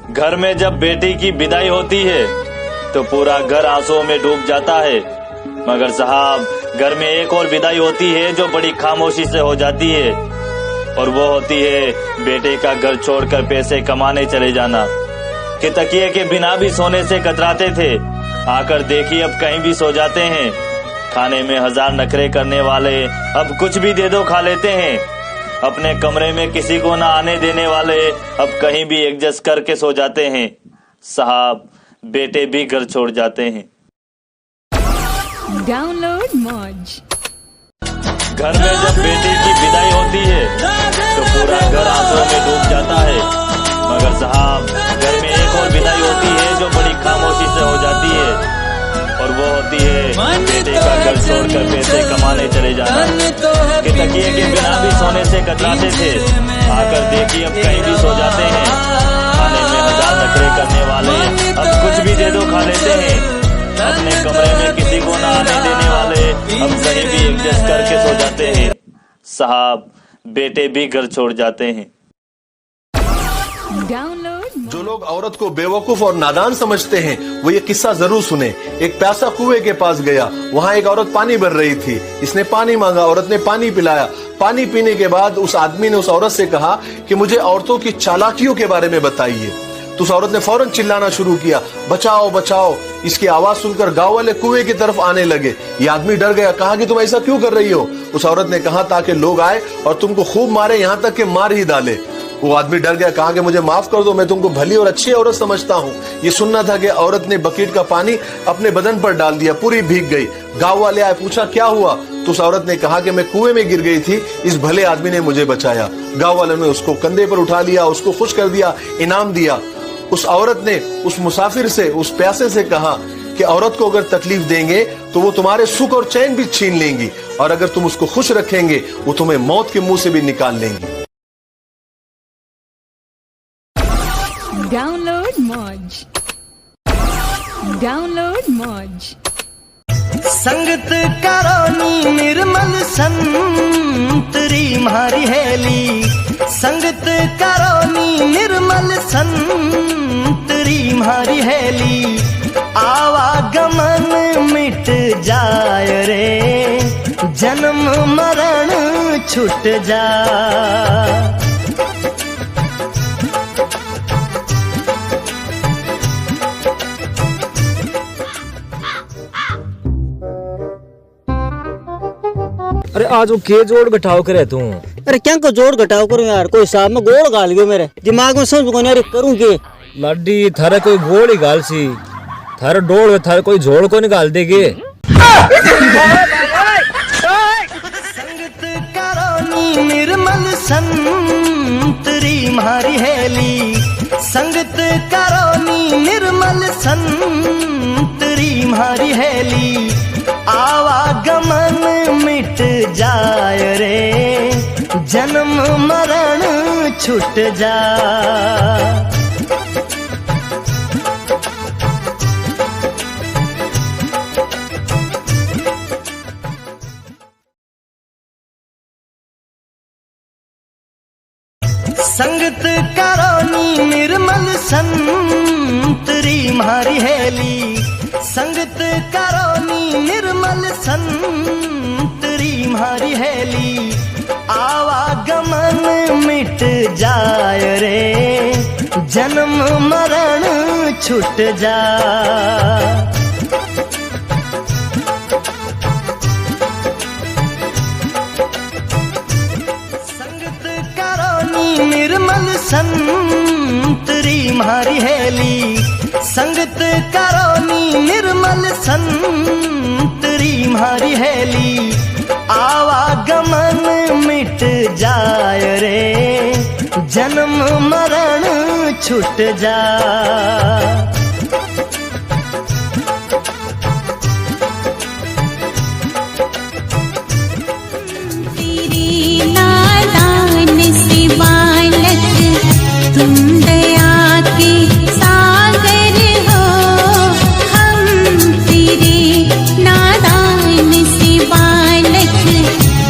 घर में जब बेटी की विदाई होती है तो पूरा घर आंसुओं में डूब जाता है, मगर साहब घर में एक और विदाई होती है जो बड़ी खामोशी से हो जाती है, और वो होती है बेटे का घर छोड़कर पैसे कमाने चले जाना। कि तकिए के बिना भी सोने से कतराते थे, आकर देखिए अब कहीं भी सो जाते हैं। खाने में 1000 नखरे करने वाले अब कुछ भी दे दो खा लेते हैं। अपने कमरे में किसी को ना आने देने वाले अब कहीं भी एडजस्ट करके सो जाते हैं। साहब बेटे भी घर छोड़ जाते हैं। डाउनलोड मौज। घर में जब बेटी की विदाई होती है तो पूरा घर आंसुओं में डूब जाता है, मगर साहब घर में एक और विदाई होती है जो बड़ी खामोशी से हो जाती है, और वो होती है बेटे का घर छोड़कर पैसे कमाने चले जाना। कि तकिए के बिना भी सोने से कतराते थे, आकर देखिए अब कहीं भी सो जाते हैं। खाने में 1000 नखरे करने वाले अब कुछ भी दे दो खा लेते हैं। अपने कमरे में किसी को ना आने देने वाले अब कहीं भी एडजस्ट करके सो जाते हैं। साहब बेटे भी घर छोड़ जाते हैं। जो लोग औरत को बेवकूफ और नादान समझते हैं वो ये किस्सा जरूर सुने। एक प्यासा कुएं के पास गया, वहाँ एक औरत पानी भर रही थी। इसने पानी मांगा, औरत ने पानी पिलाया। पानी पीने के बाद उस आदमी ने उस औरत से कहा कि मुझे औरतों की चालाकियों के बारे में बताइए। तो उस औरत ने फौरन चिल्लाना शुरू किया, बचाओ बचाओ। इसकी आवाज सुनकर गांव वाले कुएं की तरफ आने लगे। ये आदमी डर गया, कहा कि तुम ऐसा क्यों कर रही हो? उस औरत ने कहा ताकि लोग आए और तुमको खूब मारे, यहाँ तक कि मार ही डाले। वो आदमी डर गया, कहा कि मुझे माफ कर दो, मैं तुमको भली और अच्छी औरत समझता हूँ। ये सुनना था कि औरत ने बकेट का पानी अपने बदन पर डाल दिया, पूरी भीग गई। गांव वाले आए, पूछा क्या हुआ? तो उस औरत ने कहा कि मैं कुएं में गिर गई थी, इस भले आदमी ने मुझे बचाया। गांव वालों ने उसको कंधे पर उठा लिया, उसको खुश कर दिया, इनाम दिया। उस औरत ने उस मुसाफिर से, उस प्यासे से कहा कि औरत को अगर तकलीफ देंगे तो वो तुम्हारे सुख और चैन भी छीन लेंगी, और अगर तुम उसको खुश रखेंगे वो तुम्हें मौत के मुंह से भी निकाल लेंगी। डाउनलोड मौज। डाउनलोड मौज। संगत करोनी निर्मल संतरी मारी हेली। संगत करोनी निर्मल संतरी मारी हेली। आवागमन मिट जाय रे, जन्म मरण छूट जा। अरे आज वो के जोड़ घटाव करे तू? अरे क्या को जोड़ घटाव करूं यार? कोई साहब में गोड़ गाल गयो मेरे दिमाग में, समझ को नहीं यार करूं के। लाडी थारे कोई गोड़ ही गाल सी, थारे डोड़ में थारे कोई जोड़ को निकाल देगे। संगत करोनी निर्मल संतरी मारी हेली। संगत करोनी निर्मल संतरी मारी हेली। आवागमन मिट जाय रे, जन्म मरण छूट जा। संगत करोनी निर्मल संतरी मारी हेली। संगत करोनी निर्मल संतरी मारी हेली। आवागमन मिट जाय रे, जन्म मरण छूट जा। संगत करोनी निर्मल संतरी मारी हेली। संगत करोनी निर्मल संतरी मारी हेली। आवागमन मिट जाय रे, जन्म मरण छूट जा। तेरी नादान से बालक तुम दया के सागर हो। हम तेरे नादान से बालक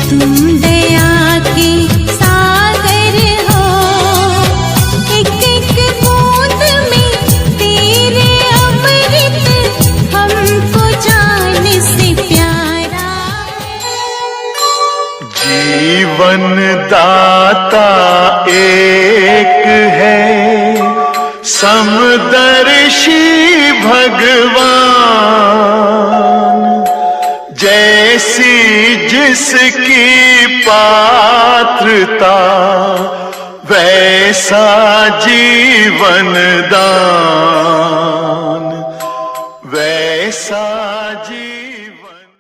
तुम दया के सागर हो। एक एक बूंद में जीवन दाता एक है, समदर्शी भगवान। जैसी जिसकी पात्रता, वैसा जीवन दान।